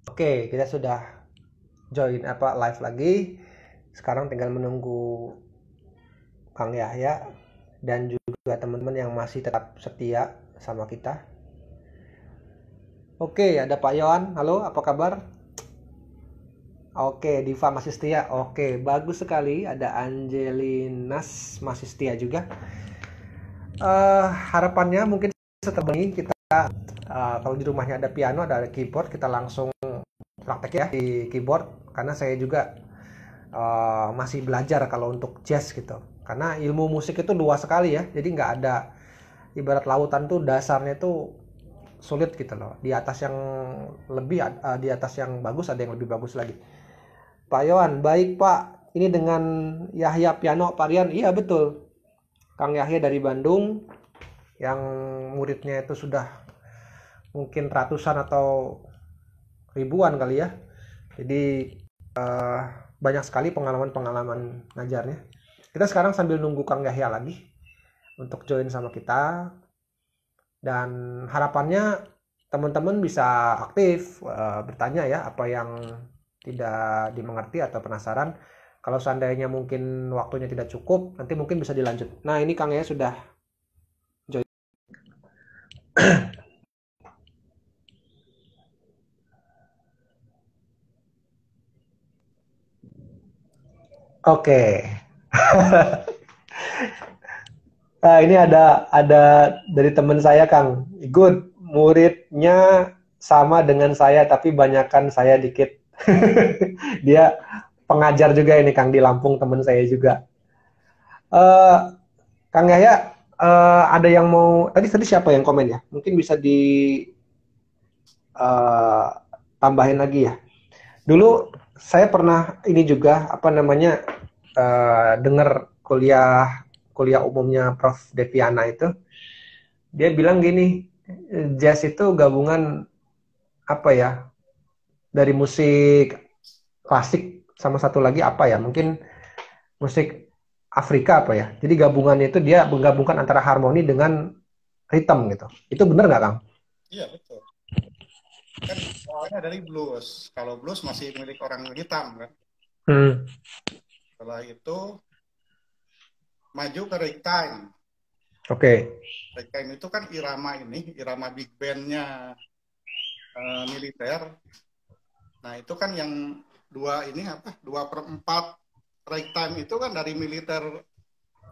Oke, kita sudah join live lagi. Sekarang tinggal menunggu Kang Yahya dan juga teman-teman yang masih tetap setia sama kita. Oke, ada Pak Yohan. Halo, apa kabar? Oke, Diva masih setia. Oke, bagus sekali. Ada Angelinas masih setia juga. Harapannya mungkin setelah ini kita kalau di rumahnya ada piano, ada keyboard, kita langsung praktek ya di keyboard karena saya juga masih belajar kalau untuk jazz gitu. Karena ilmu musik itu luas sekali ya. Jadi nggak ada ibarat lautan tuh dasarnya tuh sulit gitu loh. Di atas yang lebih di atas yang bagus ada yang lebih bagus lagi. Pak Yohan, baik Pak. Ini dengan Yahya piano Pak Rian. Iya betul. Kang Yahya dari Bandung yang muridnya itu sudah mungkin ratusan atau ribuan kali ya. Jadi banyak sekali pengalaman-pengalaman ngajarnya. Kita sekarang sambil nunggu Kang Yahya lagi untuk join sama kita. Dan harapannya teman-teman bisa aktif bertanya ya apa yang tidak dimengerti atau penasaran. Kalau seandainya mungkin waktunya tidak cukup, nanti mungkin bisa dilanjut. Nah, ini Kang Yahya sudah join. Oke. Nah, ini ada dari teman saya Kang. Good, muridnya sama dengan saya tapi banyakan saya dikit. Dia pengajar juga ini Kang di Lampung teman saya juga. Eh Kang Yahya, ada yang mau tadi siapa yang komen ya? Mungkin bisa eh, tambahin lagi ya. Dulu saya pernah ini juga apa namanya dengar kuliah kuliah umumnya Prof. Deviana itu. Dia bilang gini, jazz itu gabungan apa ya, dari musik klasik sama satu lagi apa ya, mungkin musik Afrika apa ya. Jadi gabungannya itu dia menggabungkan antara harmoni dengan ritme gitu. Itu benar nggak Kang? Iya, betul. Kan awalnya dari blues. Kalau blues masih milik orang hitam kan. Hmm. Setelah itu maju ke ragtime. Oke. Ragtime itu kan irama big band-nya militer. Nah, itu kan yang dua per empat ragtime itu kan dari militer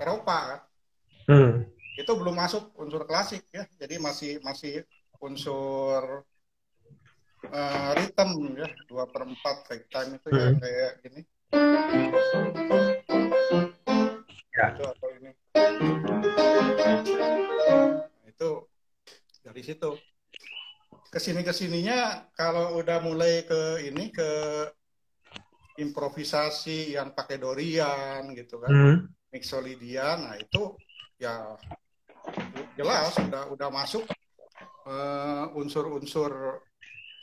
Eropa kan. Hmm. Itu belum masuk unsur klasik ya. Jadi masih masih unsur rhythm ya, dua per empat ragtime itu ya Hmm. kayak gini. Ya. Itu atau ini. Itu dari situ kesininya kalau udah mulai ke improvisasi yang pakai Dorian gitu kan, Hmm. mixolydian, nah itu ya jelas udah masuk unsur-unsur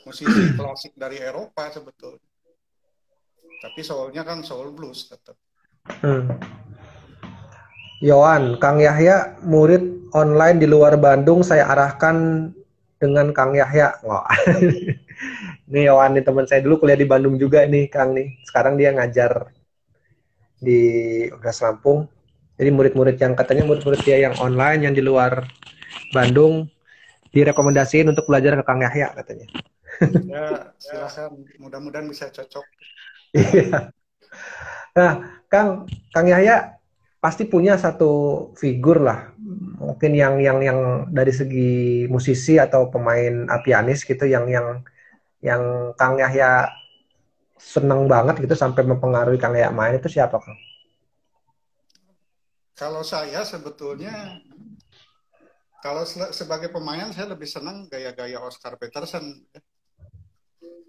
musisi klasik dari Eropa sebetulnya, tapi soulnya kan soul blues tetap. Hmm. Yohan, Kang Yahya murid online di luar Bandung saya arahkan dengan Kang Yahya. Wah. Ini Yohan nih teman saya dulu kuliah di Bandung juga nih Kang nih. Sekarang dia ngajar di Universitas Lampung. Jadi murid-murid yang katanya murid-murid dia yang online yang di luar Bandung direkomendasiin untuk belajar ke Kang Yahya katanya. Ya silakan, mudah-mudahan bisa cocok. Iya. Nah, Kang Yahya pasti punya satu figur lah, mungkin yang dari segi musisi atau pemain pianis gitu yang Kang Yahya seneng banget gitu sampai mempengaruhi Kang Yahya main itu siapa Kang? Kalau saya sebetulnya kalau sebagai pemain saya lebih senang gaya-gaya Oscar Peterson.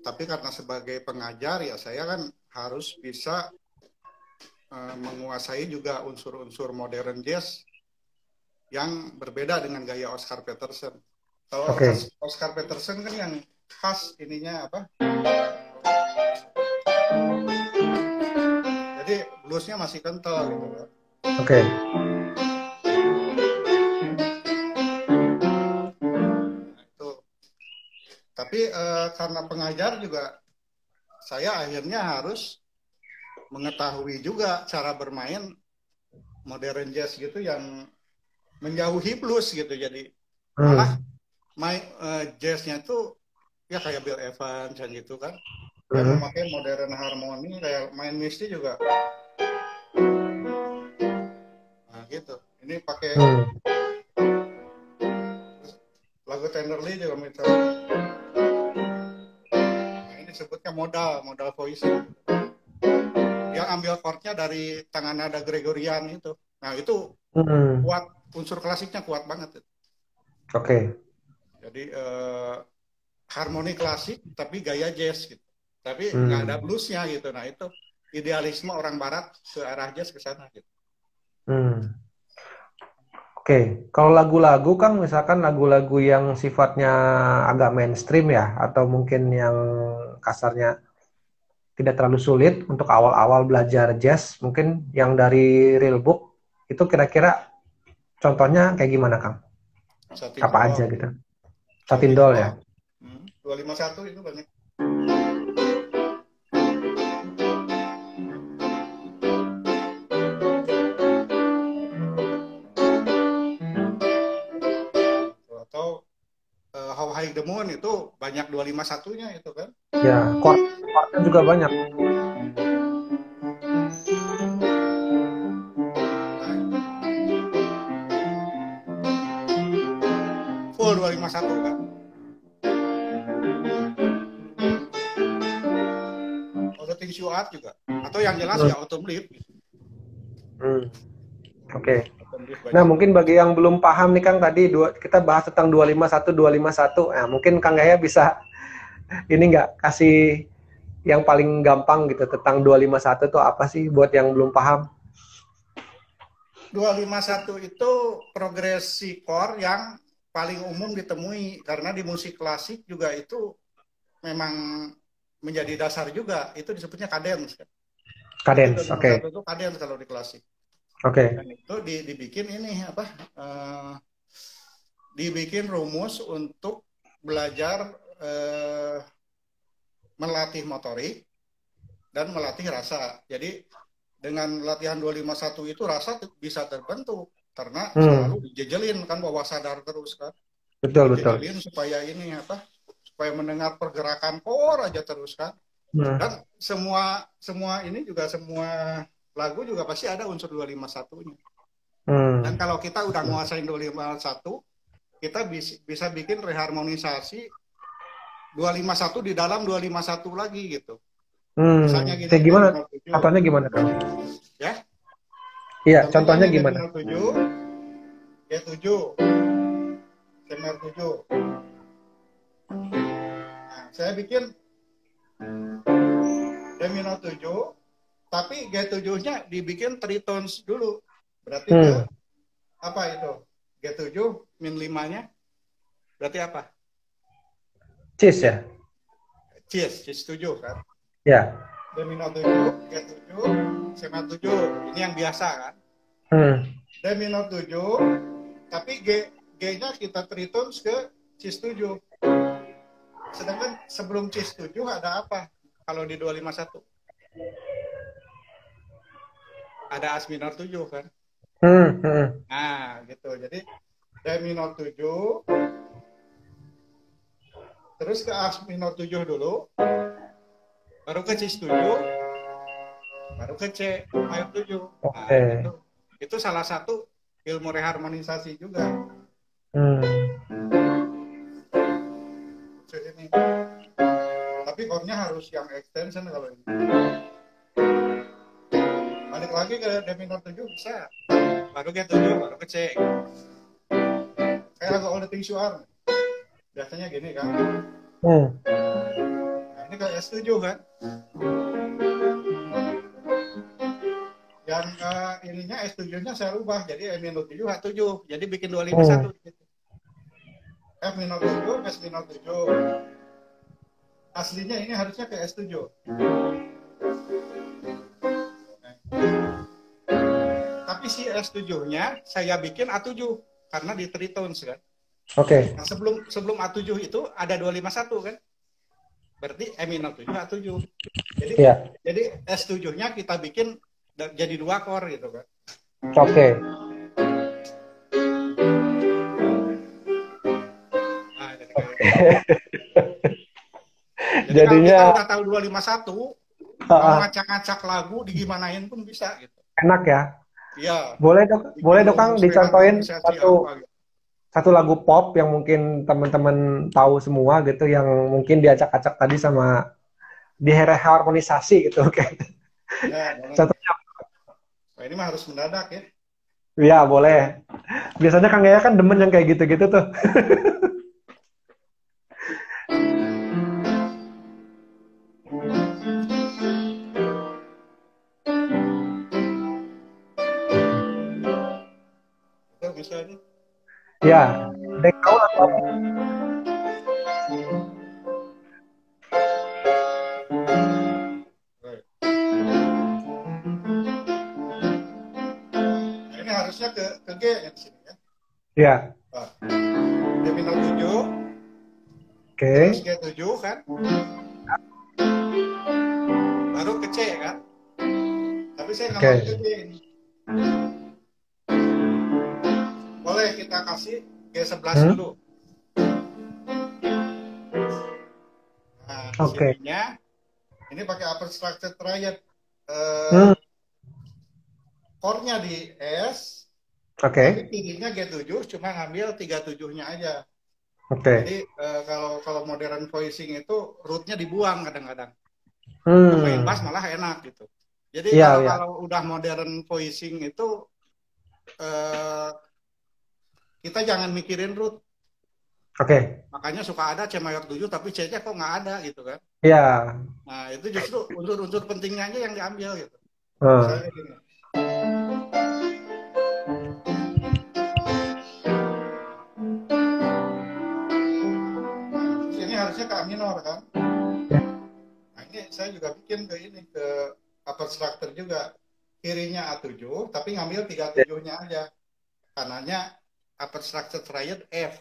Tapi karena sebagai pengajar ya saya kan harus bisa menguasai juga unsur-unsur modern jazz yang berbeda dengan gaya Oscar Peterson. Kalau Oke. Oscar Peterson kan yang khas ininya apa? Jadi bluesnya masih kental gitu kan. Oke. Nah, itu. Tapi karena pengajar juga, saya akhirnya harus mengetahui juga cara bermain modern jazz gitu yang menjauhi blues gitu. Jadi malah main jazznya tuh ya kayak Bill Evans dan gitu kan. Dia memakai modern harmoni, kayak main Misty juga. Nah gitu. Ini pakai lagu Tenderly juga misalnya. Nah, ini disebutnya modal voice. Dia ambil chordnya dari tangan nada Gregorian itu. Nah itu kuat, unsur klasiknya kuat banget. Oke. Jadi harmoni klasik tapi gaya jazz gitu. Tapi nggak ada bluesnya gitu. Nah itu idealisme orang barat ke arah jazz ke sana gitu. Oke, kalau lagu-lagu Kang, misalkan lagu-lagu yang sifatnya agak mainstream ya, atau mungkin yang kasarnya tidak terlalu sulit untuk awal-awal belajar jazz, mungkin yang dari real book, itu kira-kira contohnya kayak gimana Kang? Apa aja gitu? Satindol ya? 251 itu banyak. Atau How High the Moon itu banyak 251-nya itu kan. Ya, chord-chordnya juga banyak. Full 251 kan. All the Things You Are juga. Atau yang jelas ya Autumn Leaf. Oke. Nah, mungkin bagi yang belum paham nih Kang, tadi kita bahas tentang 251. Nah, mungkin Kang Yaya bisa ini nggak kasih yang paling gampang gitu tentang 251 itu apa sih buat yang belum paham? 251 itu progresi chord yang paling umum ditemui, karena di musik klasik juga itu memang menjadi dasar juga. Itu disebutnya cadence. Cadence, oke. Itu cadence kalau di klasik. Oke. Dan itu dibikin ini apa? Dibikin rumus untuk belajar melatih motorik dan melatih rasa. Jadi dengan latihan 251 itu rasa bisa terbentuk karena selalu dijejelin kan, bawah sadar terus kan. Betul. Supaya ini apa? Supaya mendengar pergerakan chord aja terus kan. Dan semua ini juga, semua lagu juga pasti ada unsur 251-nya. Dan kalau kita udah nguasain 251, kita bisa bikin reharmonisasi 251 di dalam 251 lagi gitu. Misalnya gini, kayak gimana? Contohnya gimana kan? Ya? Iya, contohnya gimana? G7, G7. Nah, saya bikin D minor 7, tapi G7-nya dibikin tritones dulu. Berarti apa itu? G7 min 5-nya berarti apa? Cis ya? Cis 7 kan? Ya. D minor 7, G7, C minor 7. Ini yang biasa kan? D minor 7, tapi G-nya kita tritones ke Cis 7. Sedangkan sebelum Cis 7 ada apa? Kalau di 251 ada As minor 7 kan? Nah gitu. Jadi D minor 7, terus ke As minor 7 dulu, baru ke Cis 7, baru ke C minor 7. Nah, gitu. Itu salah satu ilmu reharmonisasi juga. Ini. Tapi chordnya harus yang extension kalau ini. Balik lagi ke D minor 7 bisa. Baru ke 7, baru ke C. Kayak lagu All the Things You Are. Biasanya gini kan. Nah, ini ke S7 kan. Yang ininya S7-nya saya rubah. Jadi E minor 7, H7. Jadi bikin 251 gitu. F minor 7, S minor 7. Aslinya ini harusnya ke S7. Tapi si S7-nya saya bikin A7 karena di tritones kan. Oke. Nah, sebelum A7 itu ada 251 kan? Berarti E minor 7 A7. Jadi Ya. jadi S7-nya kita bikin jadi 2 chord gitu kan. Oke. Nah, jadi kayak gitu. Jadi kalau kita Jadinya udah tahu 251, mau ngacak-ngacak lagu digimanain pun bisa gitu. enak ya. Iya, Boleh bikin dong Kang rumus dicontohin relativisi satu apa gitu. satu lagu pop yang mungkin teman-teman tahu semua gitu yang mungkin diacak-acak tadi sama diharmonisasi gitu. Oke. Ya, boleh. Contohnya Nah, ini mah harus mendadak ya. ya boleh. Biasanya Kang Yaya kan demen yang kayak gitu-gitu tuh. Itu bisa nih. Ya, ada yang tahu atau apa? Nah, ini harusnya ke G ya di sini ya. Ya, Nah, D minor 7, terus oke. G7 kan, baru ke C kan. Tapi saya nggak mau Oke. ke G ini. Boleh kita kasih G11 Hmm, dulu. Nah, di oke. sininya ini pakai upper structure triad. Hmm, Core-nya di S, tapi oke. tingginya G7, cuma ngambil 37-nya aja. Oke. Jadi kalau modern voicing itu rootnya dibuang kadang-kadang. Main bass Hmm. malah enak gitu. Jadi Iya, kalau iya. kalau udah modern voicing itu eh, kita jangan mikirin root. Oke. Makanya suka ada C mayor 7 tapi C-nya kok nggak ada gitu kan. Iya. Nah, itu justru unsur-unsur pentingnya aja yang diambil gitu. Hmm. Misalnya gini. Terus ini harusnya ke A minor kan. Nah, ini saya juga bikin ke ini ke upper structure juga. Kirinya A7 tapi ngambil 37-nya aja. Kanannya upper structure triad F.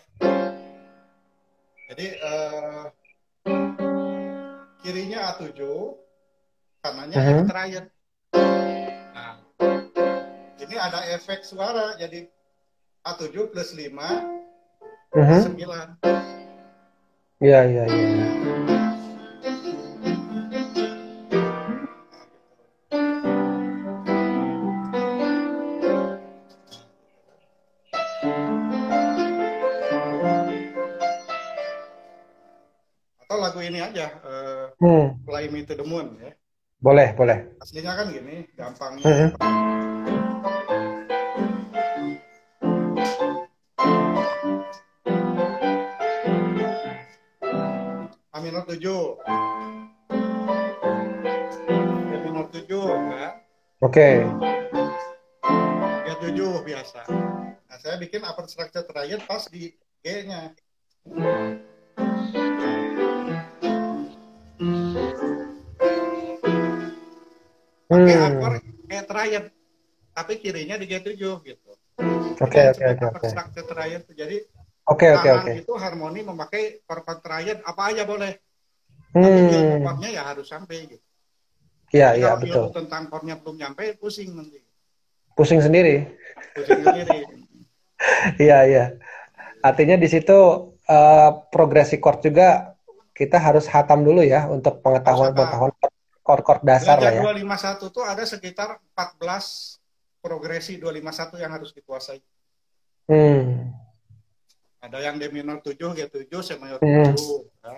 Jadi kirinya A7, kanannya F Mhm. triad. Nah, ini ada efek suara jadi A7 plus 5 plus Mhm. 9. Iya, iya, iya, iya. Atau lagu ini aja, Hmm. Fly Me to the Moon ya. Boleh, boleh. Aslinya kan gini, gampangnya Mhm. A minor 7, B minor 7 kan, Oke. G7 biasa. Nah, saya bikin upper structure triad pas di G-nya. Pakai akor Hmm. E triad, tapi kirinya di G7 gitu. Itu Oke, yang oke, disebut oke, upper oke. structure triad. Jadi Oke, oke, kanan oke. itu harmoni memakai chord triad apa aja boleh. Tapi ilmu Hmm. chordnya ya harus sampai gitu. Iya, Jadi iya, kalau betul. ilmu tentang chordnya belum nyampe, pusing nanti. Pusing sendiri. Pusing sendiri. Iya, iya. Artinya di situ progresi chord juga kita harus hatam dulu ya untuk Harus apa? pengetahuan-pengetahuan chord-chord dasar Belajar lah ya. 251 tuh ada sekitar 14 progresi 251 yang harus dikuasai. Hmm. Ada yang D minor 7, G7, C mayor Hmm. 7. Ya.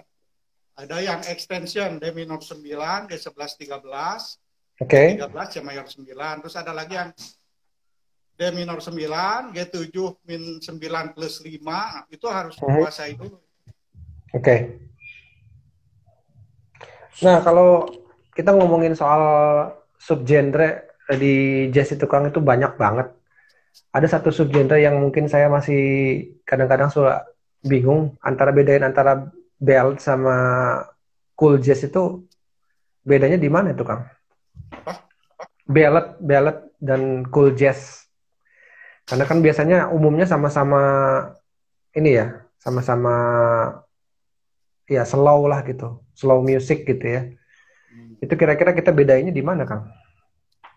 Ada yang extension D minor 9, G11 13, Oke. G13, C mayor 9. Terus ada lagi yang D minor 9, G7 min 9 plus 5. Itu harus Mhm. dikuasai dulu. Oke. Nah, kalau kita ngomongin soal subgenre di jazz itu Kang itu banyak banget. Ada satu subgenre yang mungkin saya masih kadang-kadang suka bingung antara bedain antara ballad sama cool jazz itu bedanya di mana itu Kang? Apa? Ballad dan cool jazz. Karena kan biasanya umumnya sama-sama ini ya. sama-sama ya slow lah gitu, slow music gitu ya. Itu kira-kira kita bedainnya di mana, Kang?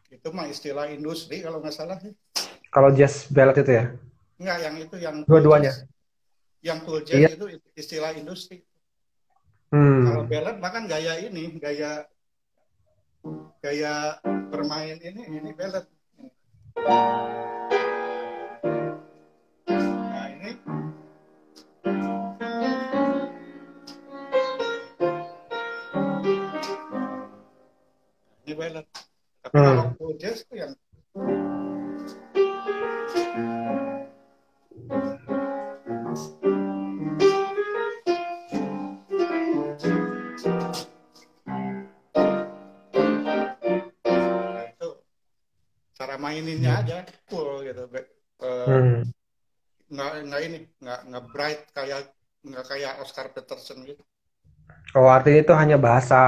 Itu mah istilah industri kalau nggak salah. Kalau jazz ballad itu ya? Enggak, yang itu yang cool jazz. Dua-duanya. Yang cool jazz Iya. itu istilah industri. Kalau Hmm. ballad bahkan gaya ini, gaya bermain ini ballad. Nah, ini ballad. Tapi kalau Hmm. cool jazz itu yang itu cara maininnya aja cool gitu. Hmm. Nggak bright nggak kayak Oscar Peterson gitu. Oh, artinya itu hanya bahasa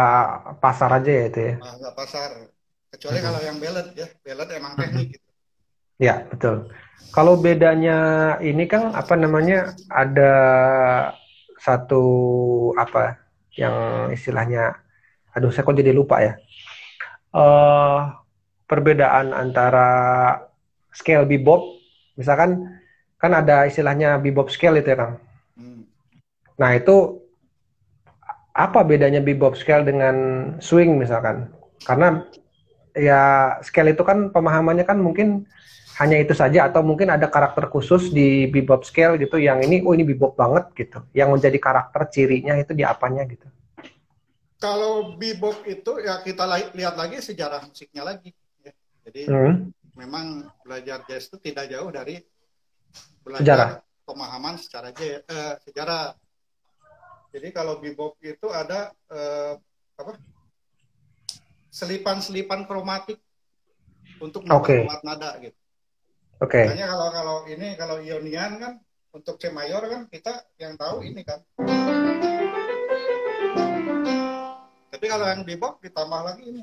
pasar aja ya itu ya? Nggak pasar. Kecuali Hmm. kalau yang ballad ya, ballad emang Hmm. teknik gitu. Ya, betul. Kalau bedanya ini kan apa namanya, ada satu apa yang istilahnya, aduh saya kok jadi lupa ya. eh Perbedaan antara scale bebop, misalkan kan ada istilahnya bebop scale itu ya Kang. Hmm. Nah itu apa bedanya bebop scale dengan swing misalkan? Karena ya scale itu kan pemahamannya kan mungkin hanya itu saja, atau mungkin ada karakter khusus di bebop scale gitu yang ini, oh ini bebop banget gitu, yang menjadi karakter cirinya itu di apanya gitu. Kalau bebop itu ya kita lihat lagi sejarah musiknya lagi. Ya. Jadi Hmm. memang belajar jazz itu tidak jauh dari Sejarah. belajar pemahaman secara sejarah. Jadi kalau bebop itu ada apa? Selipan-selipan kromatik untuk Oke. memperkuat nada gitu. Oke. Makanya kalau Ionian kan untuk C mayor kan kita yang tahu ini kan. Tapi kalau yang bebop ditambah lagi ini.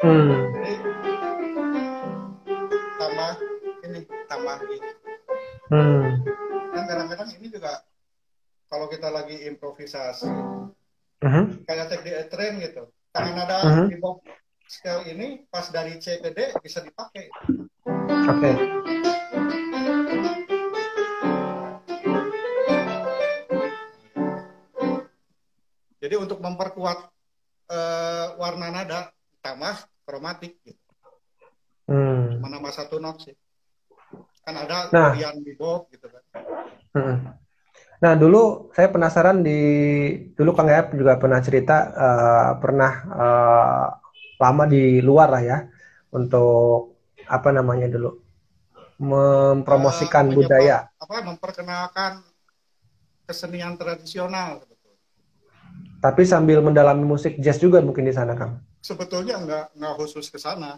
Hmm. Jadi tambah ini. Hmm. Dan kadang-kadang ini juga kalau kita lagi improvisasi kayak take the train gitu. Karena nada bebop scale ini pas dari C ke D bisa dipakai. Oke. Jadi untuk memperkuat warna nada tambah kromatik gitu. Menambah satu not sih. Kan ada Korean bebop gitu kan. Nah, dulu saya penasaran dulu Kang Ep juga pernah cerita pernah lama di luar lah ya untuk apa namanya dulu mempromosikan budaya. Memperkenalkan kesenian tradisional. Tapi sambil mendalami musik jazz juga mungkin di sana, Kang. Sebetulnya nggak khusus ke sana.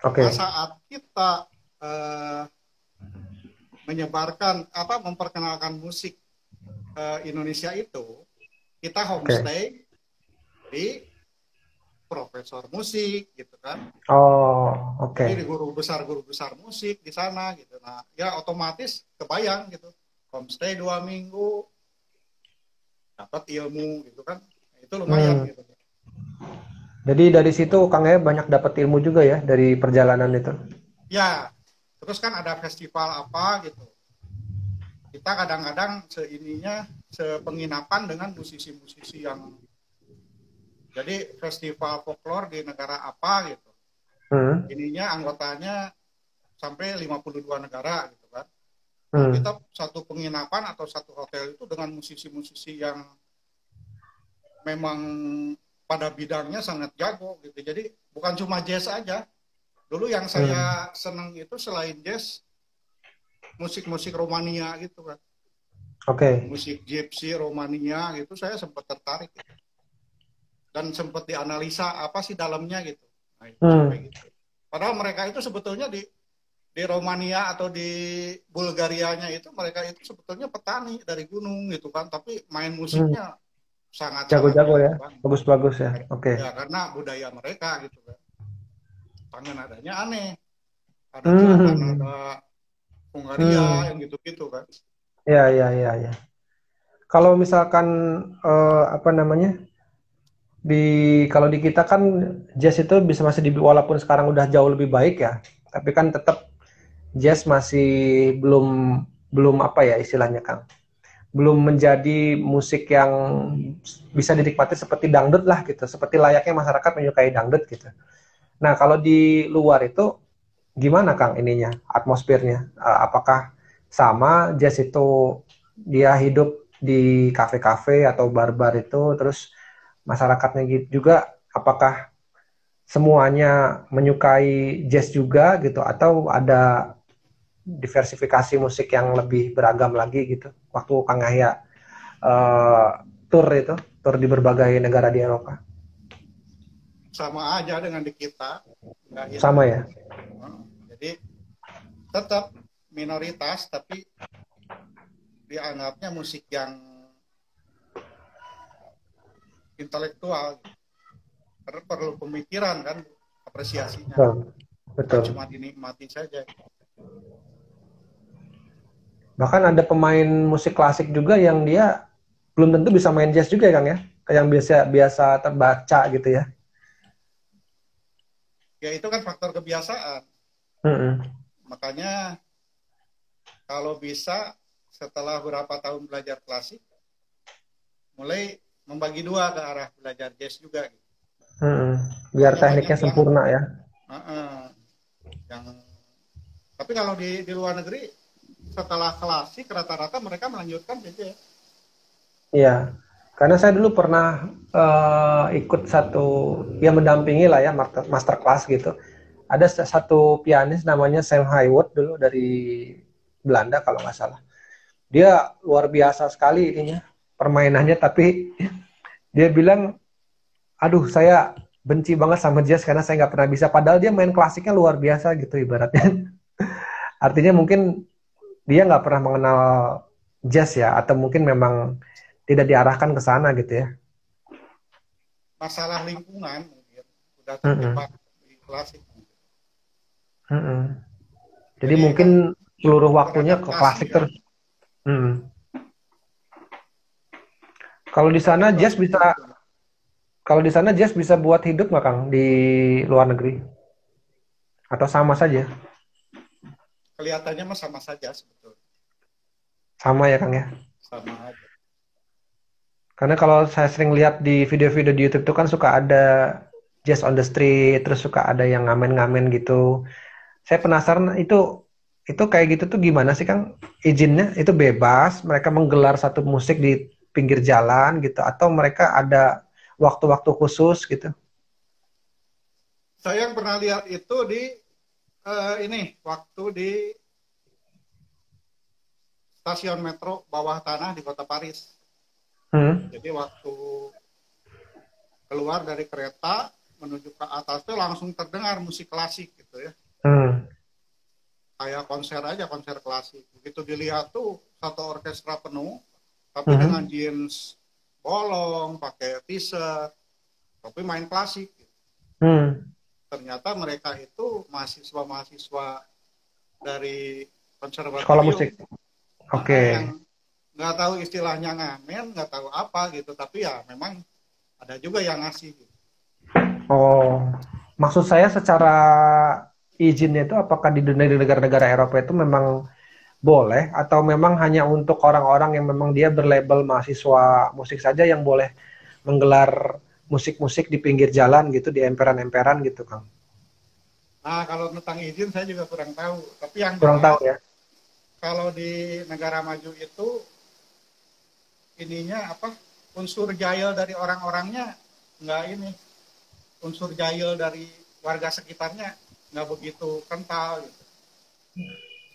Oke. Saat kita menyebarkan memperkenalkan musik Indonesia itu, kita homestay di profesor musik gitu kan. Oh, oke. Jadi di guru besar musik di sana gitu. Nah, ya otomatis kebayang gitu. Homestay 2 minggu dapat ilmu gitu kan. Itu lumayan gitu. Jadi dari situ Kang Ep banyak dapat ilmu juga ya dari perjalanan itu. Ya. Terus kan ada festival apa gitu. Kita kadang-kadang sepenginapan dengan musisi-musisi yang jadi festival folklore di negara apa gitu. Ininya anggotanya sampai 52 negara gitu kan. Nah, kita satu penginapan atau satu hotel itu dengan musisi-musisi yang memang pada bidangnya sangat jago gitu. Jadi bukan cuma jazz aja. Dulu yang saya senang itu selain jazz, musik-musik Romania gitu kan. Oke. Musik gypsy Romania gitu saya sempat tertarik gitu. Dan sempat dianalisa apa sih dalamnya gitu. Nah, itu sampai gitu. Padahal mereka itu sebetulnya di Romania atau di Bulgarianya itu mereka itu sebetulnya petani dari gunung gitu kan, tapi main musiknya sangat jago-jago ya, bagus-bagus ya. Oke. Ya karena budaya mereka gitu kan. Tangan nadanya aneh. Ada 8 nada Hungaria yang gitu-gitu kan. Ya, ya, ya, ya. Kalau misalkan apa namanya di kalau di kita kan jazz itu bisa masih walaupun sekarang udah jauh lebih baik ya, tapi kan tetap jazz masih belum belum apa ya istilahnya Kang, belum menjadi musik yang bisa dinikmati seperti dangdut lah gitu, seperti layaknya masyarakat menyukai dangdut gitu. Nah kalau di luar itu gimana Kang ininya atmosfernya? Apakah sama jazz itu dia hidup di kafe-kafe atau bar-bar itu terus masyarakatnya gitu juga apakah semuanya menyukai jazz juga gitu atau ada diversifikasi musik yang lebih beragam lagi gitu waktu Kang Yahya eh, tour itu tour di berbagai negara di Eropa Sama aja dengan di kita, nggak sama ini. ya. Jadi tetap minoritas tapi dianggapnya musik yang intelektual, perlu pemikiran kan, apresiasinya, Betul, bukan betul. cuma dinikmati saja. Bahkan ada pemain musik klasik juga yang dia belum tentu bisa main jazz juga ya Kang ya, yang biasa biasa terbaca gitu ya. Ya itu kan faktor kebiasaan. Mm-mm. Makanya kalau bisa setelah berapa tahun belajar klasik, mulai membagi dua ke arah belajar jazz juga. Mm-mm. Biar Soalnya banyak tekniknya yang, sempurna ya. yang tapi kalau di luar negeri setelah klasik rata-rata mereka melanjutkan jazz. Iya, karena saya dulu pernah ikut satu, ya mendampingi lah ya master class gitu. Ada satu pianis namanya Sam Haywood dulu dari Belanda kalau nggak salah. Dia luar biasa sekali ininya permainannya, tapi dia bilang, aduh saya benci banget sama jazz karena saya nggak pernah bisa. Padahal dia main klasiknya luar biasa gitu ibaratnya. Artinya mungkin dia nggak pernah mengenal jazz ya, atau mungkin memang tidak diarahkan ke sana gitu ya. Masalah lingkungan mungkin udah Mm-mm. terjebak di klasik. Mm-mm. Jadi Jadi mungkin seluruh waktunya ke beradaptasi klasik kan. terus. Mm. Kalau di Tapi sana jazz klasik bisa, itu kalau di sana jazz bisa buat hidup nggak Kang di luar negeri? Atau sama saja? kelihatannya mah sama saja sebetulnya. Sama ya Kang ya. Sama aja. Karena kalau saya sering lihat di video-video di YouTube itu kan suka ada jazz on the street, terus suka ada yang ngamen-ngamen gitu. Saya penasaran itu kayak gitu tuh gimana sih Kang? Izinnya itu bebas, mereka menggelar satu musik di pinggir jalan gitu atau mereka ada waktu-waktu khusus gitu? Saya yang pernah lihat itu di ini waktu di stasiun metro bawah tanah di kota Paris. Hmm. Jadi waktu keluar dari kereta menuju ke atas itu langsung terdengar musik klasik gitu ya. Hmm. Kayak konser aja, konser klasik. Begitu dilihat tuh satu orkestra penuh, tapi dengan Hmm. jeans bolong, pakai t-shirt, tapi main klasik. Hmm. Ternyata mereka itu mahasiswa-mahasiswa dari Sekolah musik. konservatorium, Oke. yang nggak tahu istilahnya ngamen, nggak tahu apa gitu, tapi ya memang ada juga yang ngasih. Gitu. Oh, maksud saya secara izinnya itu apakah di negara-negara Eropa itu memang boleh atau memang hanya untuk orang-orang yang memang dia berlabel mahasiswa musik saja yang boleh menggelar musik-musik di pinggir jalan gitu, di emperan-emperan gitu, Kang? Nah kalau tentang izin saya juga kurang tahu, tapi yang Kurang tahu jelas ya. kalau di negara maju itu ininya apa unsur jahil dari orang-orangnya nggak ini, unsur jahil dari warga sekitarnya nggak begitu kental gitu.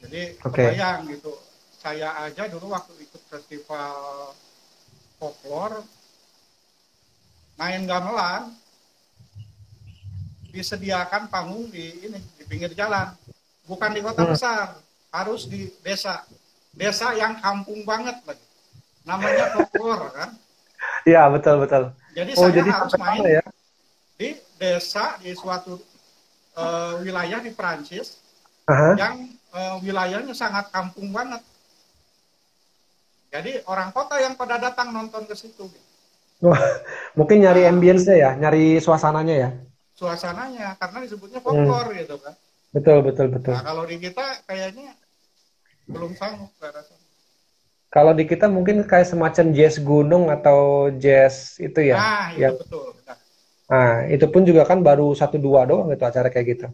Jadi Oke. kebayang gitu, saya aja dulu waktu ikut festival folklore main gamelan disediakan panggung di ini di pinggir jalan, bukan di kota Hmm. besar, harus di desa, desa yang kampung banget lagi, namanya folklore kan. Iya, betul betul. Jadi Oh, saya jadi harus sampai sana main ya. di desa di suatu wilayah di Prancis Aha. yang wilayahnya sangat kampung banget. Jadi orang kota yang pada datang nonton ke situ. Wah, mungkin nyari Nah, ambience-nya ya, nyari suasananya ya. suasananya karena disebutnya Hmm, folklore gitu kan. betul, betul, betul. Nah, kalau di kita kayaknya belum sanggup saya rasa. Kalau di kita mungkin kayak semacam jazz gunung atau jazz itu ya, Nah, itu yang betul. Nah, itu pun juga kan baru satu dua doang gitu acara kayak gitu.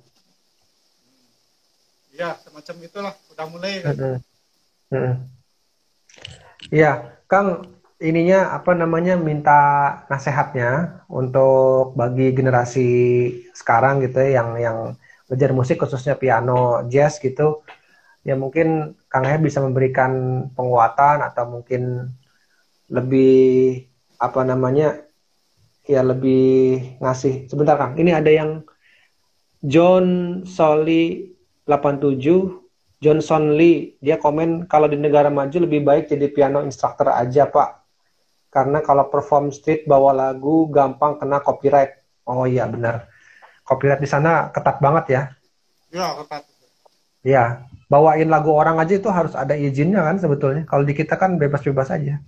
ya semacam itulah udah mulai kan. Mm-mm, mm-mm. Iya, Kang, ininya apa namanya minta nasehatnya untuk bagi generasi sekarang gitu ya, yang belajar musik khususnya piano, jazz gitu. Ya mungkin Kang He bisa memberikan penguatan atau mungkin lebih apa namanya ya lebih ngasih. Sebentar Kang, ini ada yang John Soli 87, Johnson Lee, dia komen kalau di negara maju lebih baik jadi piano instructor aja Pak, karena kalau perform street bawa lagu gampang kena copyright. Oh iya benar, copyright di sana ketat banget ya. Ya, ketat. Ya, bawain lagu orang aja itu harus ada izinnya kan sebetulnya. Kalau di kita kan bebas-bebas aja.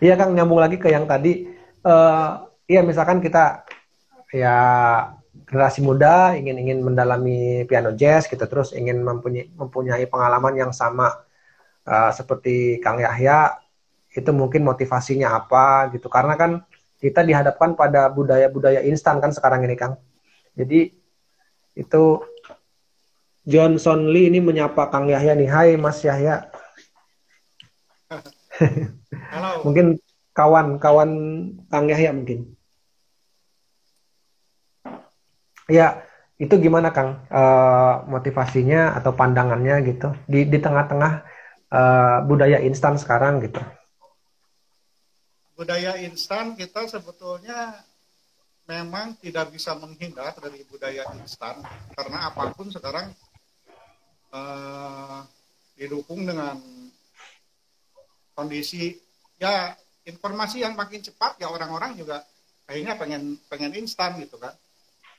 Iya Kang, nyambung lagi ke yang tadi. Eh, iya misalkan kita ya generasi muda ingin ingin mendalami piano jazz gitu, terus ingin mempunyai pengalaman yang sama seperti Kang Yahya, itu mungkin motivasinya apa gitu. Karena kan kita dihadapkan pada budaya-budaya instan kan sekarang ini Kang. Jadi itu Johnson Lee ini menyapa Kang Yahya nih. Hai Mas Yahya. Halo. Mungkin kawan-kawan Kang Yahya mungkin. Ya, itu gimana Kang? Motivasinya atau pandangannya gitu di tengah-tengah budaya instan sekarang gitu. Budaya instan kita sebetulnya memang tidak bisa menghindar dari budaya instan karena apapun sekarang eh, didukung dengan kondisi ya informasi yang makin cepat ya orang-orang juga akhirnya pengen pengen instan gitu kan.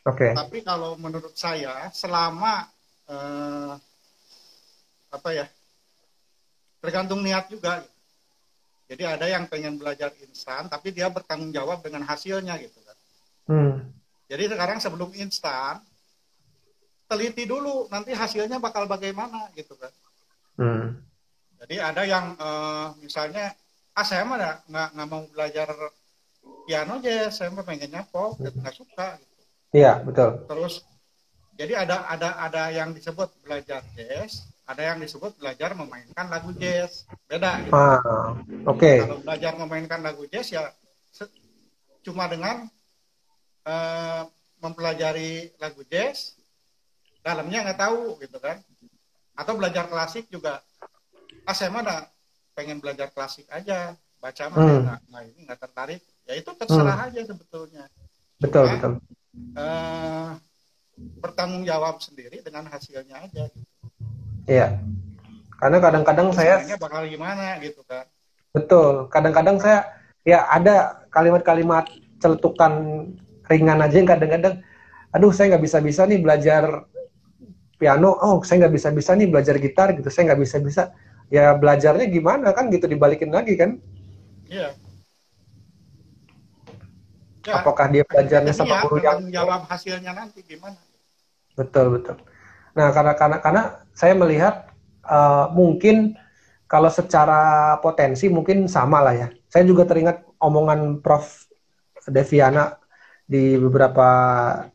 Oke. Tapi kalau menurut saya selama eh, apa ya tergantung niat juga. Jadi ada yang pengen belajar instan tapi dia bertanggung jawab dengan hasilnya gitu kan. Hmm. Jadi sekarang sebelum instan teliti dulu nanti hasilnya bakal bagaimana gitu kan. Hmm. Jadi ada yang misalnya saya mah nggak mau belajar piano aja, saya mah pengennya pop, gitu, nggak suka. Gitu. Iya, betul. Terus jadi ada yang disebut belajar jazz, ada yang disebut belajar memainkan lagu jazz, beda. Gitu. Oke. Kalau belajar memainkan lagu jazz ya cuma dengan mempelajari lagu jazz, dalamnya nggak tahu gitu kan. Atau belajar klasik juga, saya mana pengen belajar klasik aja, baca mah saya nggak tertarik. Ya itu terserah aja sebetulnya. Betul, Cuma betul. Bertanggung jawab sendiri dengan hasilnya aja. Iya. Karena kadang-kadang saya Hasilnya bakal gimana gitu kan. betul. Kadang-kadang saya ya ada kalimat-kalimat celetukan ringan aja yang kadang-kadang aduh saya nggak bisa-bisa nih belajar piano, oh saya nggak bisa-bisa nih belajar gitar gitu, saya nggak bisa-bisa. Ya belajarnya gimana kan gitu dibalikin lagi kan? Iya. Ya, Apakah dia akhirnya belajarnya ke sama dia guru yang bertanggung jawab hasilnya nanti gimana. betul betul. Nah karena saya melihat mungkin kalau secara potensi mungkin sama lah ya. Saya juga teringat omongan Prof. Deviana di beberapa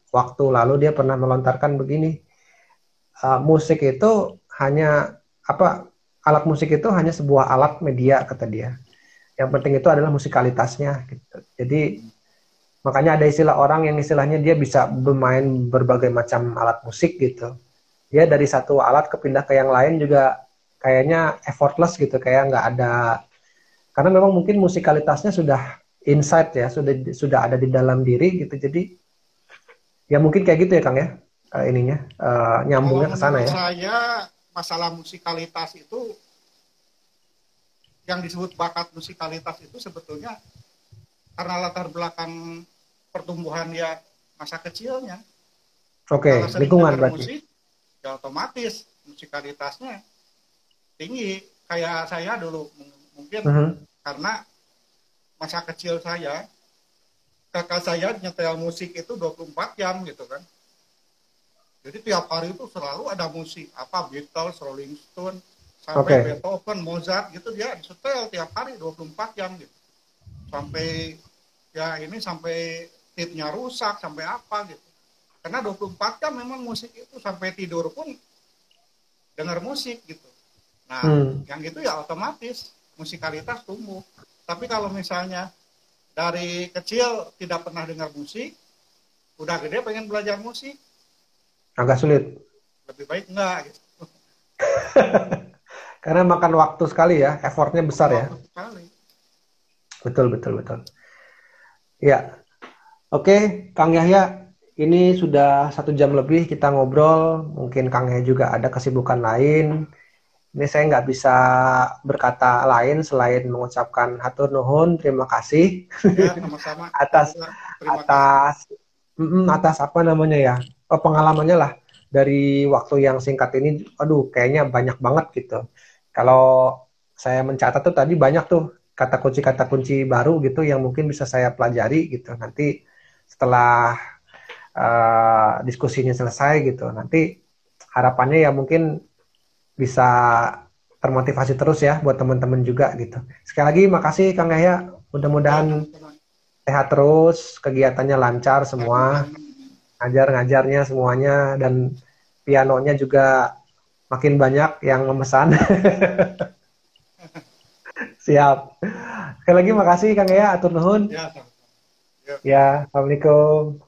waktu lalu dia pernah melontarkan begini, musik itu hanya apa? Alat musik itu hanya sebuah alat media kata dia. Yang penting itu adalah musikalitasnya. Gitu. Jadi makanya ada istilah orang yang istilahnya dia bisa bermain berbagai macam alat musik gitu. Dia dari satu alat kepindah ke yang lain juga kayaknya effortless gitu, kayak nggak ada. Karena memang mungkin musikalitasnya sudah inside ya, sudah ada di dalam diri gitu. Jadi ya mungkin kayak gitu ya Kang ya, ininya Kalau nyambungnya ke sana menurut ya. saya masalah musikalitas itu yang disebut bakat musikalitas itu sebetulnya karena latar belakang pertumbuhan dia masa kecilnya. Oke, Kalau sering lingkungan dengar berarti. musik, ya otomatis musikalitasnya tinggi. Kayak saya dulu mungkin karena masa kecil saya, kakak saya nyetel musik itu 24 jam gitu kan. Jadi tiap hari itu selalu ada musik, apa Beatles, Rolling Stone, sampai Beethoven, Mozart gitu, dia setel tiap hari 24 jam gitu. Sampai ya ini sampai tipnya rusak, sampai apa gitu. Karena 24 jam memang musik itu, sampai tidur pun dengar musik gitu. Nah, yang gitu ya otomatis musikalitas tumbuh. Tapi kalau misalnya dari kecil tidak pernah dengar musik, udah gede pengen belajar musik, agak sulit. Lebih baik enggak gitu. Karena makan waktu sekali ya, effortnya besar ya. Sekali. Betul. Ya, oke, Kang Yahya, ini sudah 1 jam lebih kita ngobrol. Mungkin Kang Yahya juga ada kesibukan lain. Ini saya nggak bisa berkata lain selain mengucapkan hatur nuhun, terima kasih Ya, sama-sama. atas Terima kasih. atas apa namanya ya, pengalamannya lah dari waktu yang singkat ini. Aduh, kayaknya banyak banget gitu. Kalau saya mencatat tuh tadi banyak tuh kata kunci baru gitu yang mungkin bisa saya pelajari gitu. Nanti setelah diskusinya selesai gitu, nanti harapannya ya mungkin bisa termotivasi terus ya buat teman-teman juga gitu. Sekali lagi makasih Kang Yahya. Mudah-mudahan sehat terus, kegiatannya lancar semua, ngajarnya semuanya, dan pianonya juga makin banyak yang memesan. Siap. Sekali lagi makasih Kang Yahya, atur nuhun. Ya, Ya, Assalamualaikum.